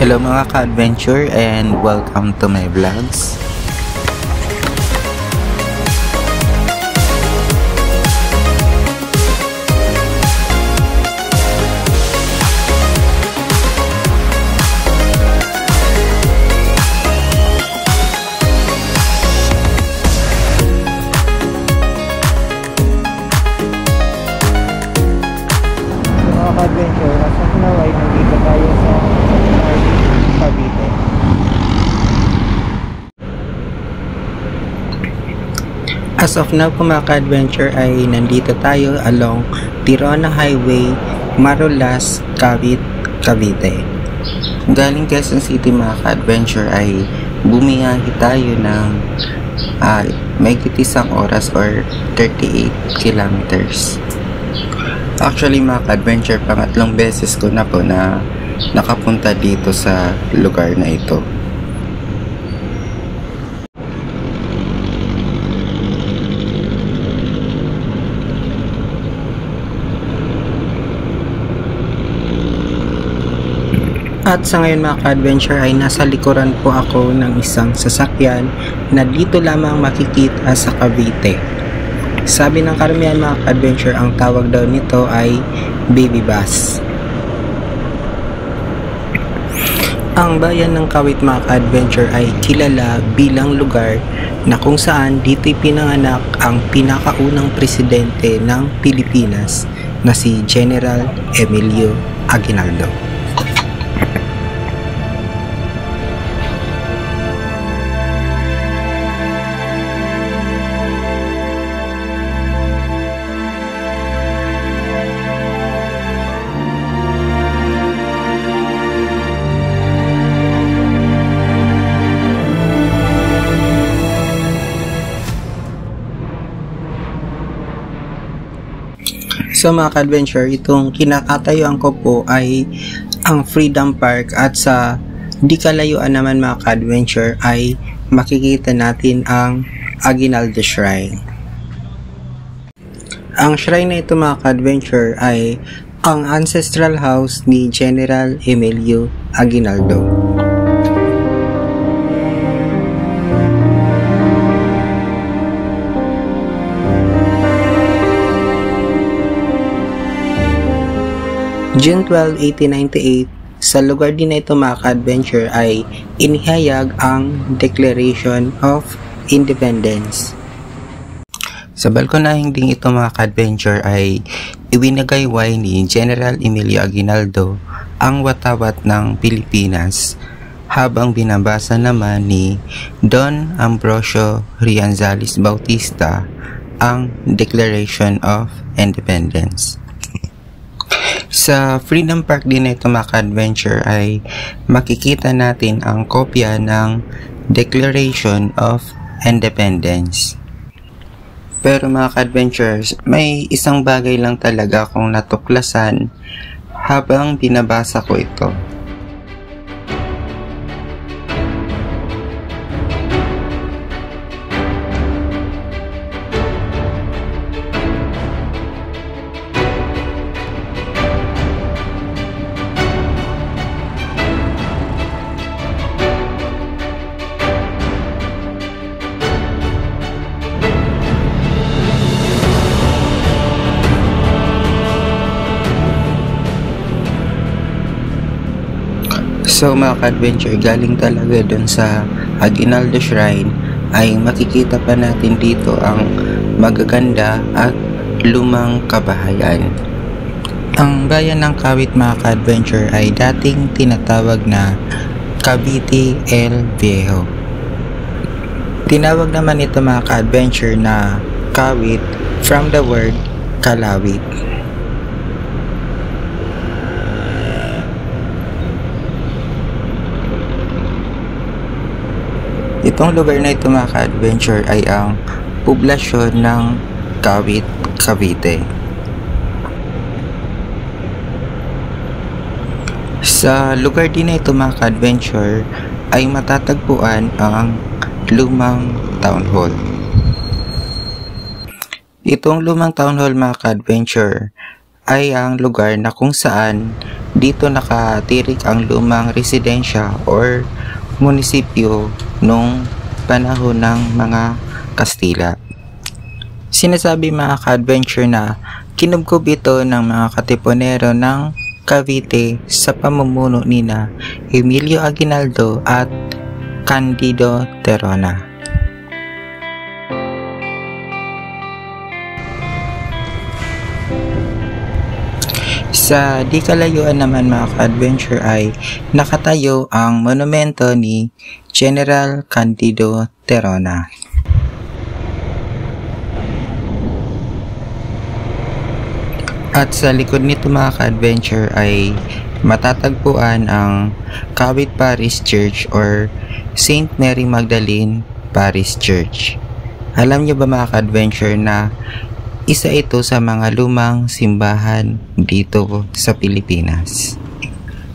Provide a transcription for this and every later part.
Hello mga ka-adventure and welcome to my vlogs. Mga ka-adventure, as of now ay nandito tayo sa Cavite. As of now po mga ka-adventure ay nandito tayo along Tirona Highway, Marulas, Cavite. Galing Quezon City mga ka-adventure ay bumiyahe tayo ng mahigit isang oras or 38 kilometers. Actually mga ka-adventure, pangatlong beses ko na po na nakapunta dito sa lugar na ito. At sa ngayon mga ka-adventure ay nasa likuran po ako ng isang sasakyan na dito lamang makikita sa Cavite. Sabi ng karamihan mga ka-adventure, ang tawag daw nito ay baby bus. Ang bayan ng Kawit mga ka-adventure ay kilala bilang lugar na kung saan dito'y pinanganak ang pinakaunang presidente ng Pilipinas na si General Emilio Aguinaldo. So mga ka-adventure, itong kinakatayuan ko po ay ang Freedom Park, at sa di kalayuan naman mga ka-adventure ay makikita natin ang Aguinaldo Shrine. Ang shrine na ito mga ka-adventure ay ang ancestral house ni General Emilio Aguinaldo. June 12, 1898, sa lugar din na ito mga ka-adventure ay inihayag ang Declaration of Independence. Sa balkonahing ding ito mga ka-adventure ay iwinagayway ni General Emilio Aguinaldo ang watawat ng Pilipinas, habang binabasa naman ni Don Ambrosio Rianzalis Bautista ang Declaration of Independence. Sa Freedom Park din na ito mga ka-adventure ay makikita natin ang kopya ng Declaration of Independence. Pero mga ka-adventures, may isang bagay lang talaga akong natuklasan habang binabasa ko ito. So mga ka-adventure, galing talaga dun sa Aguinaldo Shrine ay makikita pa natin dito ang magaganda at lumang kabahayan. Ang bayan ng Kawit mga ka-adventure ay dating tinatawag na Cavite el Viejo. Tinawag naman ito mga ka-adventure na Kawit from the word kalawit. Itong lugar na ito mga ka-adventure ay ang poblasyon ng Kawit, Cavite. Sa lugar din na ito mga ka-adventure ay matatagpuan ang lumang town hall. Itong lumang town hall mga ka-adventure ay ang lugar na kung saan dito nakatirik ang lumang residensya or munisipyo nung panahon ng mga Kastila. Sinasabi mga ka-adventure na kinubkob ito ng mga katipunero ng Cavite sa pamumuno nina Emilio Aguinaldo at Candido Terona. Sa di kalayuan naman mga ka-adventure ay nakatayo ang monumento ni General Candido Terona. At sa likod nito mga ka-adventure ay matatagpuan ang Kawit Parish Church or St. Mary Magdalene Parish Church. Alam niyo ba mga ka-adventure na isa ito sa mga lumang simbahan dito sa Pilipinas?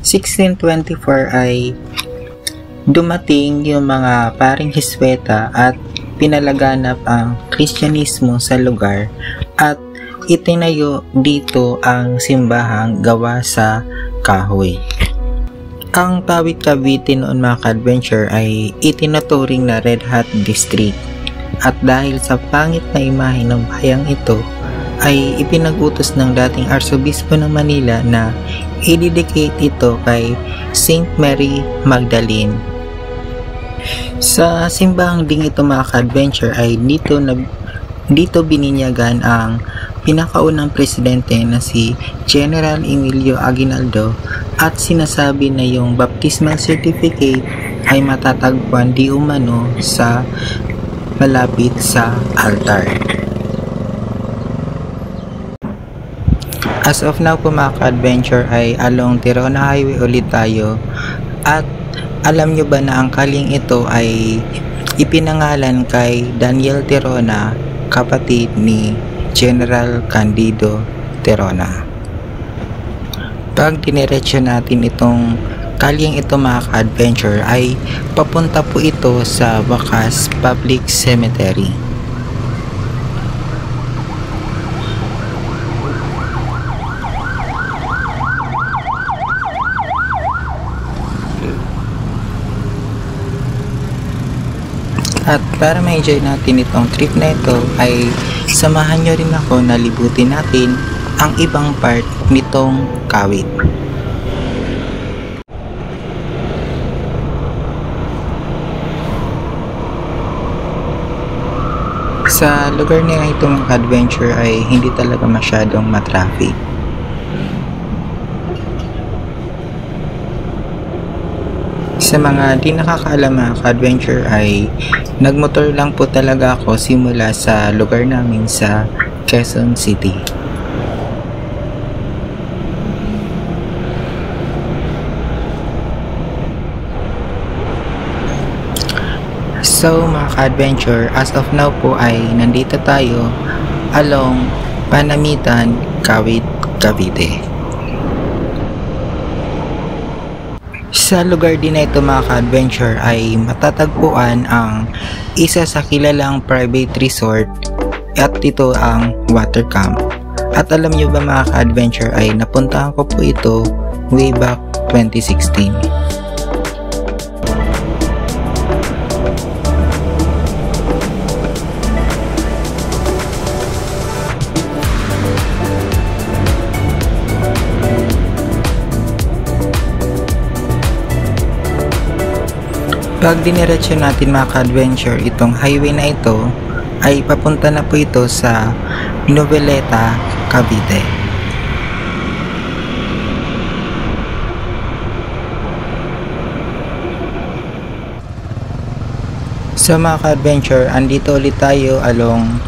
1624 ay dumating yung mga paring Hisweta at pinalaganap ang Kristyanismo sa lugar at itinayo dito ang simbahang gawa sa kahoy. Ang Kawit Cavite noon mga ka-adventure ay itinuturing na Red Hot District at dahil sa pangit na imahe ng bayang ito ay ipinag-utos ng dating Arsobispo ng Manila na i-dedicate ito kay St. Mary Magdalene. Sa simbahang ding ito mga ka-adventure ay dito bininyagan ang pinakaunang presidente na si General Emilio Aguinaldo at sinasabi na yung baptismal certificate ay matatagpuan di umano sa malapit sa altar. As of now po mga ka-adventure ay along Tirona Highway ulit tayo at alam nyo ba na ang kaling ito ay ipinangalan kay Daniel Tirona, kapatid ni General Candido Terona. Pag diniretso natin itong kalyeng ito mga ka-adventure ay papunta po ito sa Wakas Public Cemetery. At para ma-enjoy natin itong trip na ito ay samahan nyo rin ako na libutin natin ang ibang part nitong kawit. Sa lugar na itong adventure ay hindi talaga masyadong matraffic. Sa mga di nakakaalam mga ka-adventure ay nagmotor lang po talaga ako simula sa lugar namin sa Quezon City. So mga ka-adventure, as of now po ay nandito tayo along Panamitan, Kawit, Cavite. Sa lugar din na ito mga ka-adventure ay matatagpuan ang isa sa kilalang private resort at ito ang water camp. At alam nyo ba mga ka-adventure ay napuntahan ko po ito way back 2016. Pag diniretso natin mga ka-adventure itong highway na ito ay papunta na po ito sa Noveleta, Cavite. So mga ka-adventure, andito ulit tayo along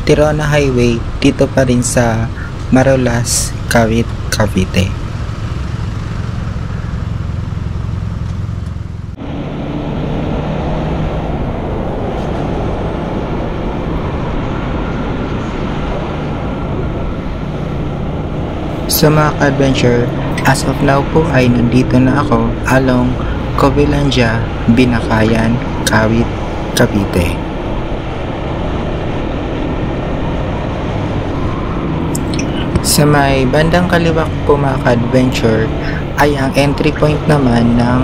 Tirona Highway dito pa rin sa Marolas, Kawit, Cavite. So mga ka-adventure, as of now po ay nandito na ako along Covelandia, Binakayan, Kawit, Cavite. Sa may bandang kaliwa po mga ka-adventure ay ang entry point naman ng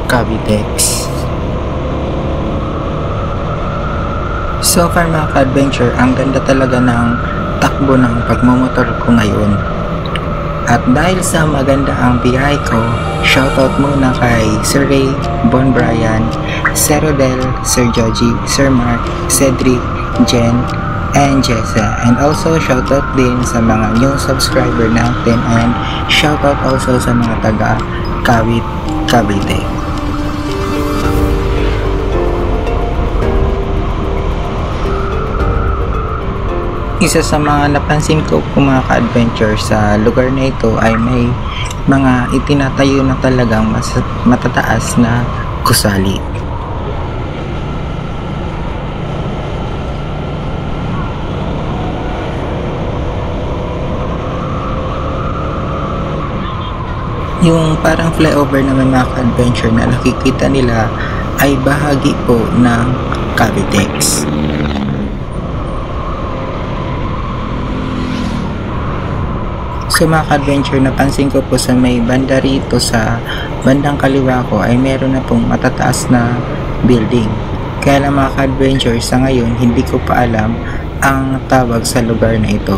Cavitex. So far mga ka-adventure, ang ganda talaga ng takbo ng pagmumotor ko ngayon. At dahil sa maganda ang biyahe ko, shoutout muna kay Sir Ray, Bon Brian, Sir Rodel, Sir Joji, Sir Mark, Cedric, Jen, and Jessa. And also shoutout din sa mga new subscriber natin, and shoutout also sa mga taga Cavite. Isa sa mga napansin ko po mga ka-adventure sa lugar na ito ay may mga itinatayo na talagang matataas na gusali. Yung parang flyover naman mga ka-adventure na nakikita nila ay bahagi po ng Cavitex. So mga ka-adventure, napansin ko po sa may banda rito sa bandang kaliwa ko ay meron na pong matataas na building. Kaya lang mga ka-adventure, sa ngayon hindi ko pa alam ang tawag sa lugar na ito.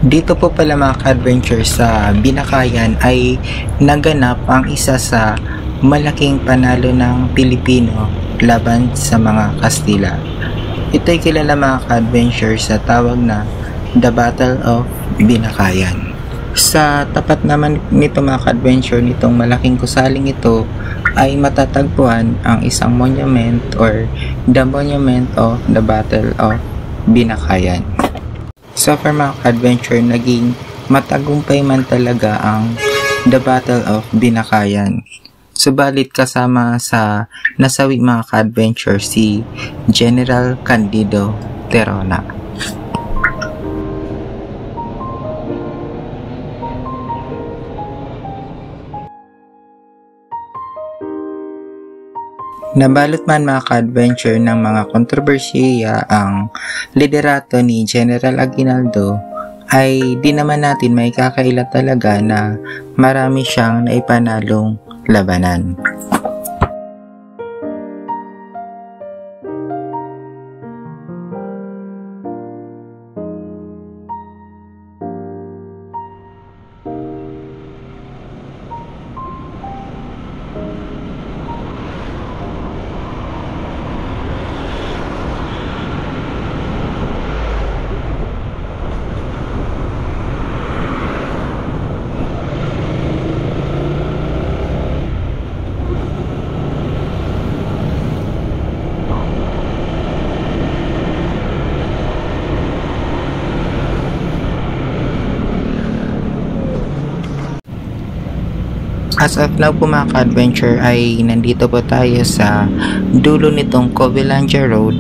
Dito po pala mga ka-adventure sa Binakayan ay naganap ang isa sa malaking panalo ng Pilipino laban sa mga Kastila. Ito ay kilala mga ka-adventure sa tawag na The Battle of Binakayan. Sa tapat naman nito mga ka-adventure, nitong malaking gusaling ito ay matatagpuan ang isang monument or the Monument of the Battle of Binakayan. So far mga ka-adventure, naging matagumpay man talaga ang The Battle of Binakayan. Subalit kasama sa nasawi mga ka-adventure si General Candido Terona. Nabalot man mga ka-adventure ng mga kontrobersiya ang liderato ni General Aguinaldo, ay di naman natin may kakaila talaga na marami siyang naipanalong labanan. As of now po mga ka-adventure ay nandito po tayo sa dulo nitong Covilandia Road.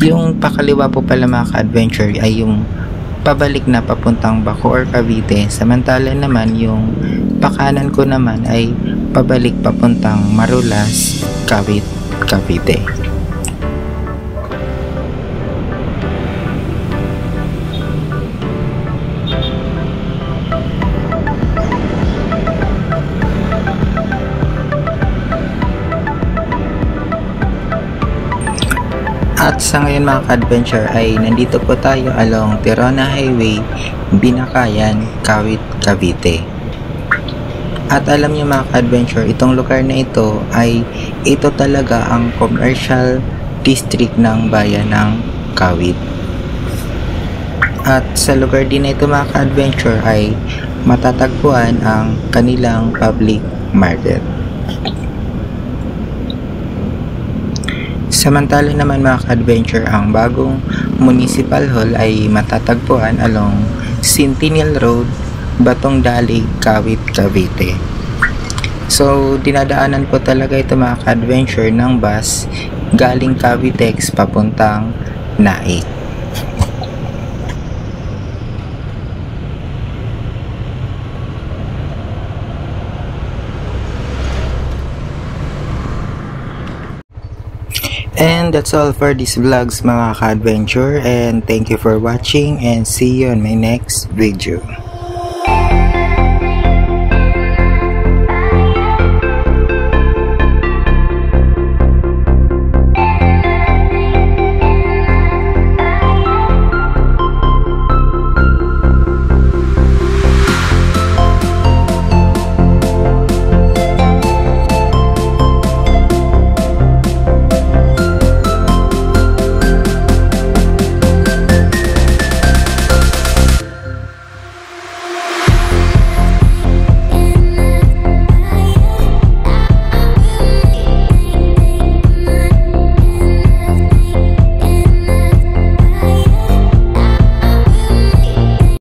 Yung pakaliwa po pala mga ka-adventure ay yung pabalik na papuntang Bacoor, Cavite. Samantala naman yung pakanan ko naman ay pabalik papuntang Marulas, Cavite. At sa ngayon mga ka-adventure ay nandito po tayo along Tirona Highway, Binakayan, Kawit, Cavite. At alam niyo mga ka-adventure, itong lugar na ito ay ito talaga ang commercial district ng bayan ng Kawit. At sa lugar din na ito mga ka-adventure ay matatagpuan ang kanilang public market. Samantala naman mga ka-adventure, ang bagong municipal hall ay matatagpuan along Centennial Road, Batong Dalig, Kawit, Cavite. So dinadaanan po talaga ito mga ka-adventure ng bus galing Cavitex papuntang Naik. And that's all for this vlogs mga ka-adventure, and thank you for watching and see you on my next video.